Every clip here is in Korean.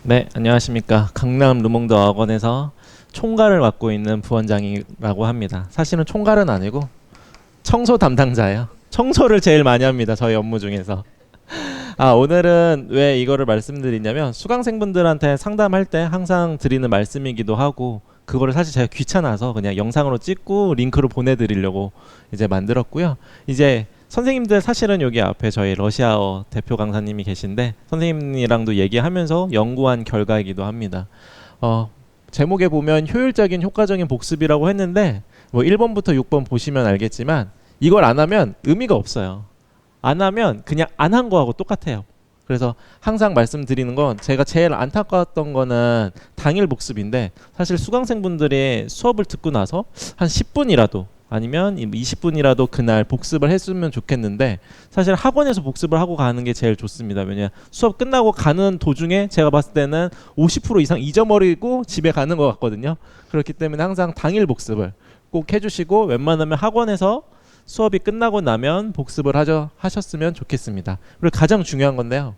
네, 안녕하십니까. 강남 르몽드 어학원에서 총괄을 맡고 있는 부원장이라고 합니다. 사실은 총괄은 아니고 청소 담당자예요. 청소를 제일 많이 합니다. 저희 업무 중에서. 오늘은 왜 이거를 말씀드리냐면 수강생분들한테 상담할 때 항상 드리는 말씀이기도 하고 그거를 사실 제가 귀찮아서 그냥 영상으로 찍고 링크로 보내드리려고 이제 만들었고요. 이제 선생님들 사실은 여기 앞에 저희 러시아어 대표 강사님이 계신데 선생님이랑도 얘기하면서 연구한 결과이기도 합니다. 제목에 보면 효율적인 효과적인 복습이라고 했는데 뭐 1번부터 6번 보시면 알겠지만 이걸 안 하면 의미가 없어요. 안 하면 그냥 안 한 거하고 똑같아요. 그래서 항상 말씀드리는 건 제가 제일 안타까웠던 거는 당일 복습인데 사실 수강생분들이 수업을 듣고 나서 한 10분이라도 아니면 20분이라도 그날 복습을 했으면 좋겠는데 사실 학원에서 복습을 하고 가는 게 제일 좋습니다. 왜냐 수업 끝나고 가는 도중에 제가 봤을 때는 50% 이상 잊어버리고 집에 가는 것 같거든요. 그렇기 때문에 항상 당일 복습을 꼭 해주시고 웬만하면 학원에서 수업이 끝나고 나면 복습을 하셨으면 좋겠습니다. 그리고 가장 중요한 건데요.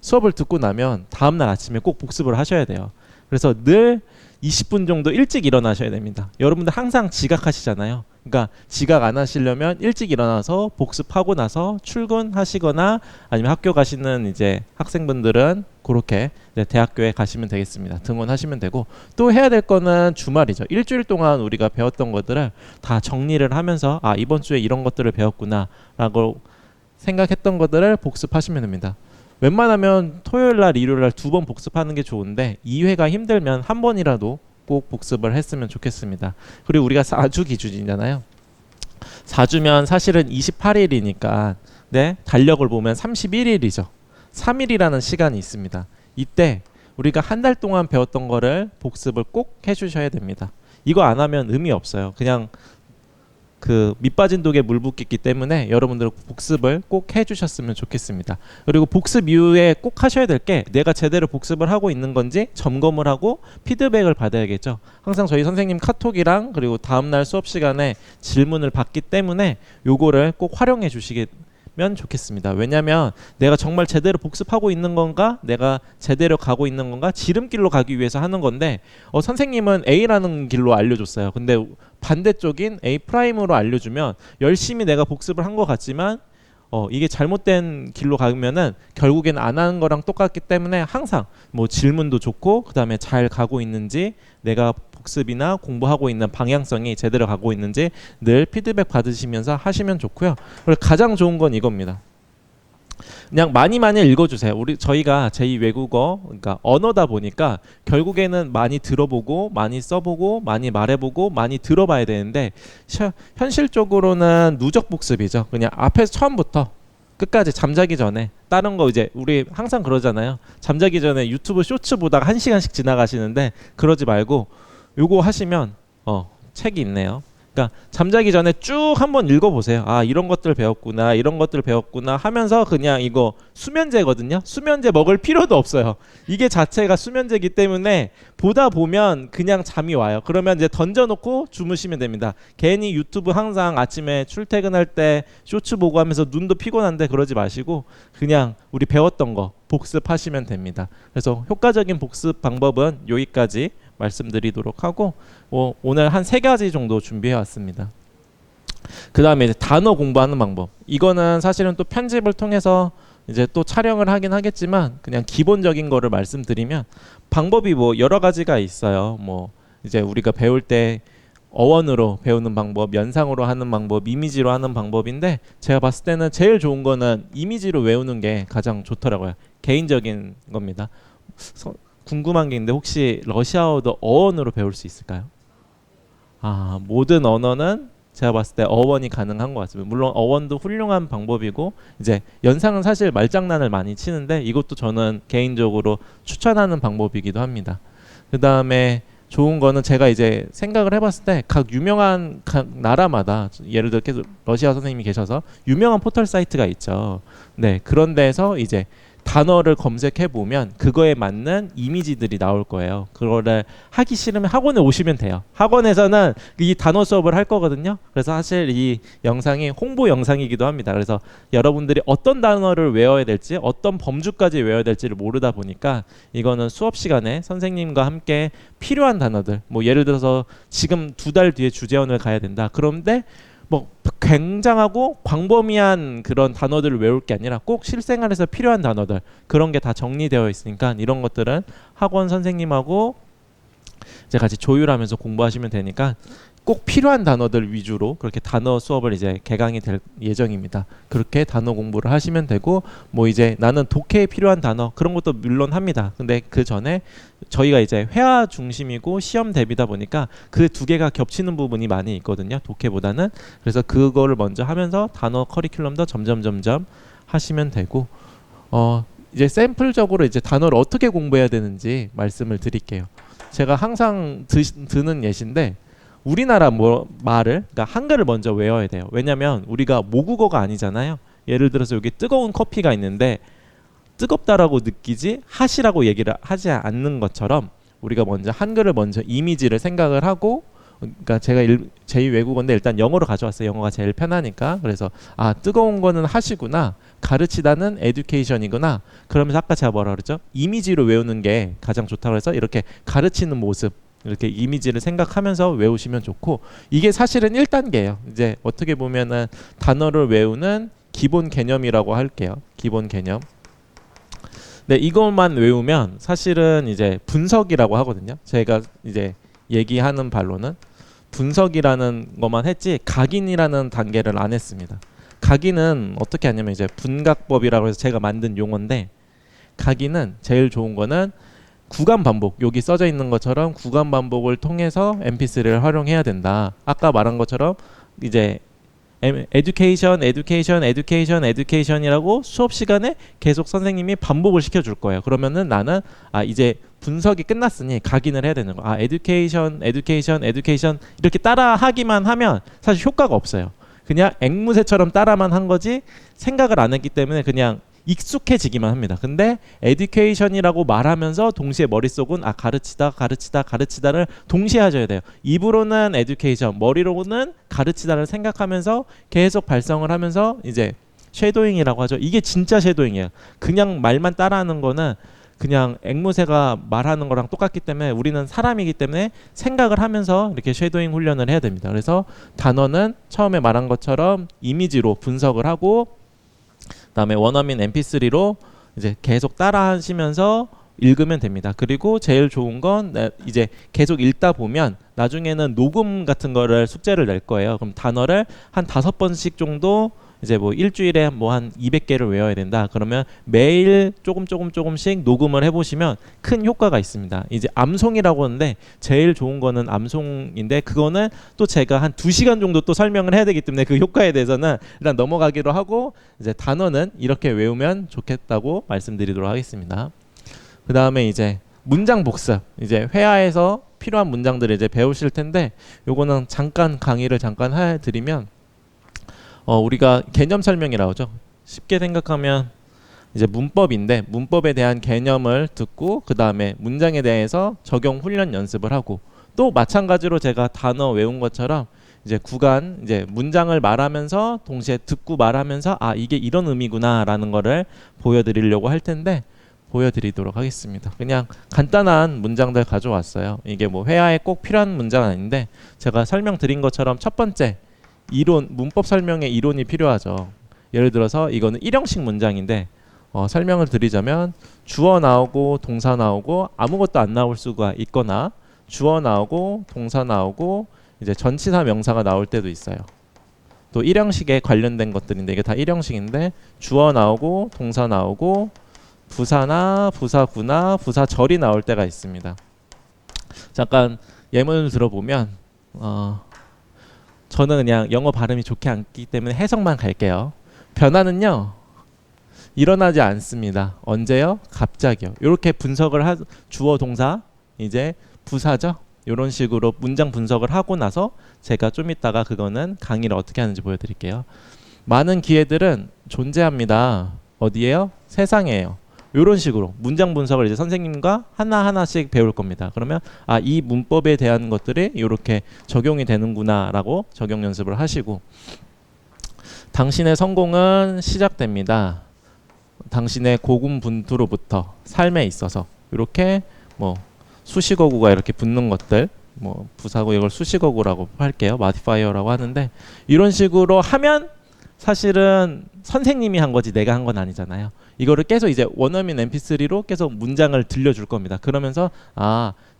수업을 듣고 나면 다음날 아침에 꼭 복습을 하셔야 돼요. 그래서 늘 20분 정도 일찍 일어나셔야 됩니다. 여러분들 항상 지각하시잖아요. 그러니까 지각 안 하시려면 일찍 일어나서 복습하고 나서 출근하시거나 아니면 학교 가시는 이제 학생분들은 그렇게 대학교에 가시면 되겠습니다. 등원하시면 되고 또 해야 될 거는 주말이죠. 일주일 동안 우리가 배웠던 것들을 다 정리를 하면서 이번 주에 이런 것들을 배웠구나 라고 생각했던 것들을 복습하시면 됩니다. 웬만하면 토요일날 일요일날 2번 복습하는 게 좋은데 2회가 힘들면 한 번이라도 꼭 복습을 했으면 좋겠습니다. 그리고 우리가 4주 기준이잖아요. 4주면 사실은 28일이니까 달력을 보면 31일이죠. 3일이라는 시간이 있습니다. 이때 우리가 한 달 동안 배웠던 거를 복습을 꼭 해주셔야 됩니다. 이거 안 하면 의미 없어요. 그냥 그 밑빠진 독에 물 붓기 때문에 여러분들 복습을 꼭 해주셨으면 좋겠습니다. 그리고 복습 이후에 꼭 하셔야 될 게 내가 제대로 복습을 하고 있는 건지 점검을 하고 피드백을 받아야겠죠. 항상 저희 선생님 카톡이랑 그리고 다음날 수업 시간에 질문을 받기 때문에 요거를 꼭 활용해 주시면 좋겠습니다. 왜냐하면 내가 정말 제대로 복습하고 있는 건가 내가 제대로 가고 있는 건가 지름길로 가기 위해서 하는 건데 선생님은 A라는 길로 알려줬어요. 근데 반대쪽인 A 프라임으로 알려주면 열심히 내가 복습을 한 것 같지만 이게 잘못된 길로 가면은 결국엔 안 하는 거랑 똑같기 때문에 항상 뭐 질문도 좋고 그 다음에 잘 가고 있는지 내가 복습이나 공부하고 있는 방향성이 제대로 가고 있는지 늘 피드백 받으시면서 하시면 좋고요. 그리고 가장 좋은 건 이겁니다. 그냥 많이 읽어주세요. 저희가 제2외국어 그러니까 언어다 보니까 결국에는 많이 들어보고 많이 써보고 많이 말해보고 많이 들어봐야 되는데 현실적으로는 누적 복습이죠. 그냥 앞에서 처음부터 끝까지 잠자기 전에 다른 거 이제 우리 항상 그러잖아요. 잠자기 전에 유튜브 쇼츠 보다가 1시간씩 지나가시는데 그러지 말고 요거 하시면 책이 있네요. 그러니까 잠자기 전에 쭉 한번 읽어보세요. 이런 것들 배웠구나 이런 것들 배웠구나 하면서 그냥 이거 수면제거든요. 수면제 먹을 필요도 없어요. 이게 자체가 수면제이기 때문에 보다 보면 그냥 잠이 와요. 그러면 이제 던져놓고 주무시면 됩니다. 괜히 유튜브 항상 아침에 출퇴근할 때 쇼츠 보고 하면서 눈도 피곤한데 그러지 마시고 그냥 우리 배웠던 거 복습하시면 됩니다. 그래서 효과적인 복습 방법은 여기까지 말씀드리도록 하고 오늘 한 3가지 정도 준비해 왔습니다. 그 다음에 단어 공부하는 방법, 이거는 사실은 또 편집을 통해서 이제 또 촬영을 하긴 하겠지만 그냥 기본적인 거를 말씀드리면 방법이 뭐 여러 가지가 있어요. 뭐 이제 우리가 배울 때 어원으로 배우는 방법, 연상으로 하는 방법, 이미지로 하는 방법인데 제가 봤을 때는 제일 좋은 거는 이미지로 외우는 게 가장 좋더라고요. 개인적인 겁니다. 궁금한 게 있는데 혹시 러시아어도 어원으로 배울 수 있을까요? 모든 언어는 제가 봤을 때 어원이 가능한 것 같습니다. 물론 어원도 훌륭한 방법이고 이제 연상은 사실 말장난을 많이 치는데 이것도 저는 개인적으로 추천하는 방법이기도 합니다. 그 다음에 좋은 거는 제가 이제 생각을 해봤을 때 각 유명한 각 나라마다 예를 들어 러시아 선생님이 계셔서 유명한 포털 사이트가 있죠. 그런 데에서 이제 단어를 검색해 보면 그거에 맞는 이미지들이 나올 거예요. 그거를 하기 싫으면 학원에 오시면 돼요. 학원에서는 이 단어 수업을 할 거거든요. 그래서 사실 이 영상이 홍보 영상이기도 합니다. 그래서 여러분들이 어떤 단어를 외워야 될지, 어떤 범주까지 외워야 될지를 모르다 보니까 이거는 수업 시간에 선생님과 함께 필요한 단어들, 뭐 예를 들어서 지금 2달 뒤에 주재원을 가야 된다. 그런데 뭐 굉장하고 광범위한 그런 단어들을 외울 게 아니라 꼭 실생활에서 필요한 단어들, 그런 게 다 정리되어 있으니까 이런 것들은 학원 선생님하고 이제 같이 조율하면서 공부하시면 되니까 꼭 필요한 단어들 위주로 그렇게 단어 수업을 이제 개강이 될 예정입니다. 그렇게 단어 공부를 하시면 되고, 뭐 이제 나는 독해에 필요한 단어 그런 것도 물론 합니다. 근데 그 전에 저희가 이제 회화 중심이고 시험 대비다 보니까 그 두 개가 겹치는 부분이 많이 있거든요, 독해보다는. 그래서 그거를 먼저 하면서 단어 커리큘럼도 점점 하시면 되고, 이제 샘플적으로 이제 단어를 어떻게 공부해야 되는지 말씀을 드릴게요. 제가 항상 드는 예시인데, 우리나라 말을, 그러니까 한글을 먼저 외워야 돼요. 왜냐면 우리가 모국어가 아니잖아요. 예를 들어서 여기 뜨거운 커피가 있는데 뜨겁다라고 느끼지 핫이라고 얘기를 하지 않는 것처럼, 우리가 먼저 한글을 먼저 이미지를 생각을 하고, 그러니까 제가 제2 외국어인데 일단 영어로 가져왔어요. 영어가 제일 편하니까. 그래서 아, 뜨거운 거는 핫이구나, 가르치다는 에듀케이션이구나. 그러면서 아까 제가 뭐라 그랬죠? 이미지로 외우는 게 가장 좋다고 해서 이렇게 가르치는 모습, 이렇게 이미지를 생각하면서 외우시면 좋고, 이게 사실은 1단계예요. 이제 어떻게 보면은 단어를 외우는 기본 개념이라고 할게요. 기본 개념. 네, 이것만 외우면 사실은 이제 분석이라고 하거든요. 제가 이제 얘기하는 발로는 분석이라는 것만 했지 각인이라는 단계를 안 했습니다. 각인은 어떻게 하냐면 이제 분각법이라고 해서 제가 만든 용어인데, 각인은 제일 좋은 거는 구간 반복, 여기 써져 있는 것처럼 구간 반복을 통해서 MP3를 활용해야 된다. 아까 말한 것처럼 이제 에듀케이션이라고 수업 시간에 계속 선생님이 반복을 시켜줄 거예요. 그러면은 나는 이제 분석이 끝났으니 각인을 해야 되는 거야. 에듀케이션 이렇게 따라 하기만 하면 사실 효과가 없어요. 그냥 앵무새처럼 따라만 한 거지 생각을 안 했기 때문에 그냥 익숙해지기만 합니다. 근데 에듀케이션이라고 말하면서 동시에 머릿속은 가르치다를 동시에 하셔야 돼요. 입으로는 에듀케이션, 머리로는 가르치다를 생각하면서 계속 발성을 하면서 이제 쉐도잉이라고 하죠. 이게 진짜 쉐도잉이에요. 그냥 말만 따라하는 거는 그냥 앵무새가 말하는 거랑 똑같기 때문에, 우리는 사람이기 때문에 생각을 하면서 이렇게 쉐도잉 훈련을 해야 됩니다. 그래서 단어는 처음에 말한 것처럼 이미지로 분석을 하고, 그다음에 원어민 MP3로 이제 계속 따라 하시면서 읽으면 됩니다. 그리고 제일 좋은 건 이제 계속 읽다 보면 나중에는 녹음 같은 거를 숙제를 낼 거예요. 그럼 단어를 한 5번씩 정도, 이제 뭐 일주일에 뭐 한 200개를 외워야 된다. 그러면 매일 조금씩 녹음을 해보시면 큰 효과가 있습니다. 이제 암송이라고 하는데 제일 좋은 거는 암송인데, 그거는 또 제가 한 2시간 정도 또 설명을 해야 되기 때문에 그 효과에 대해서는 일단 넘어가기로 하고, 이제 단어는 이렇게 외우면 좋겠다고 말씀드리도록 하겠습니다. 그 다음에 이제 문장 복습, 이제 회화에서 필요한 문장들을 이제 배우실 텐데, 요거는 잠깐 강의를 잠깐 해드리면, 우리가 개념 설명이라고 하죠. 쉽게 생각하면 이제 문법인데, 문법에 대한 개념을 듣고 그 다음에 문장에 대해서 적용 훈련 연습을 하고, 또 마찬가지로 제가 단어 외운 것처럼 이제 구간, 이제 문장을 말하면서 동시에 듣고 말하면서 이게 이런 의미구나라는 거를 보여드리려고 할 텐데, 보여드리도록 하겠습니다. 그냥 간단한 문장들 가져왔어요. 이게 뭐 회화에 꼭 필요한 문장은 아닌데, 제가 설명드린 것처럼 첫 번째 이론, 문법 설명에 이론이 필요하죠. 예를 들어서 이거는 일형식 문장인데, 설명을 드리자면 주어 나오고 동사 나오고 아무것도 안 나올 수가 있거나, 주어 나오고 동사 나오고 이제 전치사 명사가 나올 때도 있어요. 또 일형식에 관련된 것들인데, 이게 다 일형식인데 주어 나오고 동사 나오고 부사나 부사구나 부사절이 나올 때가 있습니다. 잠깐 예문을 들어보면, 저는 그냥 영어 발음이 좋지 않기 때문에 해석만 갈게요. 변화는요 일어나지 않습니다. 언제요? 갑자기요. 이렇게 분석을 주어 동사 이제 부사죠. 이런 식으로 문장 분석을 하고 나서 제가 좀 이따가 그거는 강의를 어떻게 하는지 보여드릴게요. 많은 기회들은 존재합니다. 어디에요? 세상에요. 이런 식으로 문장 분석을 이제 선생님과 하나하나씩 배울 겁니다. 그러면 이 문법에 대한 것들이 이렇게 적용이 되는구나라고 적용 연습을 하시고, 당신의 성공은 시작됩니다. 당신의 고군분투로부터 삶에 있어서 이렇게 뭐 수식어구가 이렇게 붙는 것들, 뭐 부사고 이걸 수식어구라고 할게요. modifier라고 하는데, 이런 식으로 하면 사실은 선생님이 한 거지 내가 한 건 아니잖아요. 이거를 계속 이제 원어민 mp3로 계속 문장을 들려줄 겁니다. 그러면서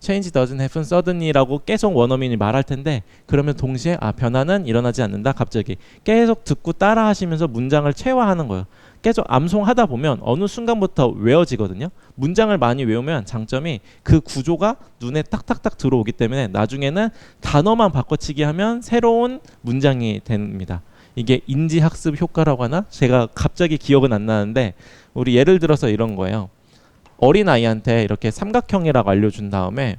change doesn't happen suddenly라고 계속 원어민이 말할 텐데, 그러면 동시에 변화는 일어나지 않는다. 갑자기 계속 듣고 따라 하시면서 문장을 체화하는 거예요. 계속 암송하다 보면 어느 순간부터 외워지거든요. 문장을 많이 외우면 장점이 그 구조가 눈에 딱딱딱 들어오기 때문에 나중에는 단어만 바꿔치기 하면 새로운 문장이 됩니다. 이게 인지학습 효과라고 하나? 제가 갑자기 기억은 안 나는데, 우리 예를 들어서 이런 거예요. 어린아이한테 이렇게 삼각형이라고 알려준 다음에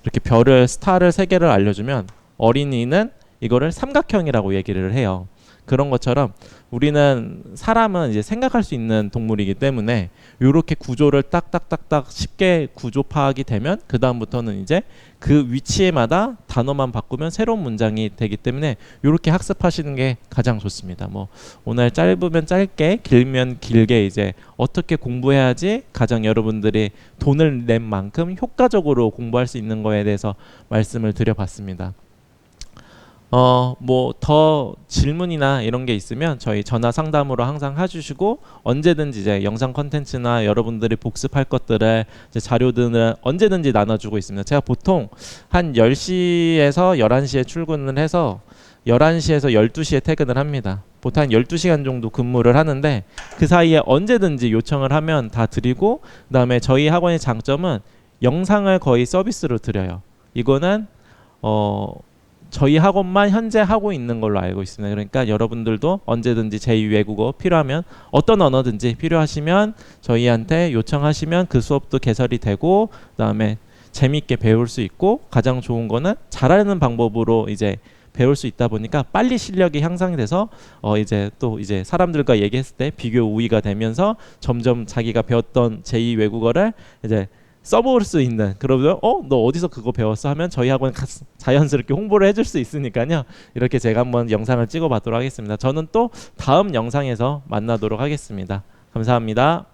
이렇게 별을, 스타를 3개를 알려주면 어린이는 이거를 삼각형이라고 얘기를 해요. 그런 것처럼 우리는, 사람은 이제 생각할 수 있는 동물이기 때문에 이렇게 구조를 딱딱딱딱 쉽게 구조 파악이 되면 그 다음부터는 이제 그 위치에마다 단어만 바꾸면 새로운 문장이 되기 때문에 이렇게 학습하시는 게 가장 좋습니다. 뭐 오늘 짧으면 짧게, 길면 길게 이제 어떻게 공부해야지 가장 여러분들이 돈을 낸 만큼 효과적으로 공부할 수 있는 거에 대해서 말씀을 드려봤습니다. 뭐 더 질문이나 이런 게 있으면 저희 전화 상담으로 항상 해주시고, 언제든지 이제 영상 컨텐츠나 여러분들이 복습할 것들을, 이제 자료들을 언제든지 나눠주고 있습니다. 제가 보통 한 10시에서 11시에 출근을 해서 11시에서 12시에 퇴근을 합니다. 보통 한 12시간 정도 근무를 하는데, 그 사이에 언제든지 요청을 하면 다 드리고, 그 다음에 저희 학원의 장점은 영상을 거의 서비스로 드려요. 이거는 저희 학원만 현재 하고 있는 걸로 알고 있습니다. 그러니까 여러분들도 언제든지 제2 외국어 필요하면, 어떤 언어든지 필요하시면 저희한테 요청하시면 그 수업도 개설이 되고, 그다음에 재미있게 배울 수 있고, 가장 좋은 거는 잘하는 방법으로 이제 배울 수 있다 보니까 빨리 실력이 향상이 돼서 이제 또 이제 사람들과 얘기했을 때 비교 우위가 되면서 점점 자기가 배웠던 제2 외국어를 이제 써볼 수 있는, 그러면 너 어디서 그거 배웠어? 하면 저희 학원 자연스럽게 홍보를 해줄 수 있으니까요. 이렇게 제가 한번 영상을 찍어 봤도록 하겠습니다. 저는 또 다음 영상에서 만나도록 하겠습니다. 감사합니다.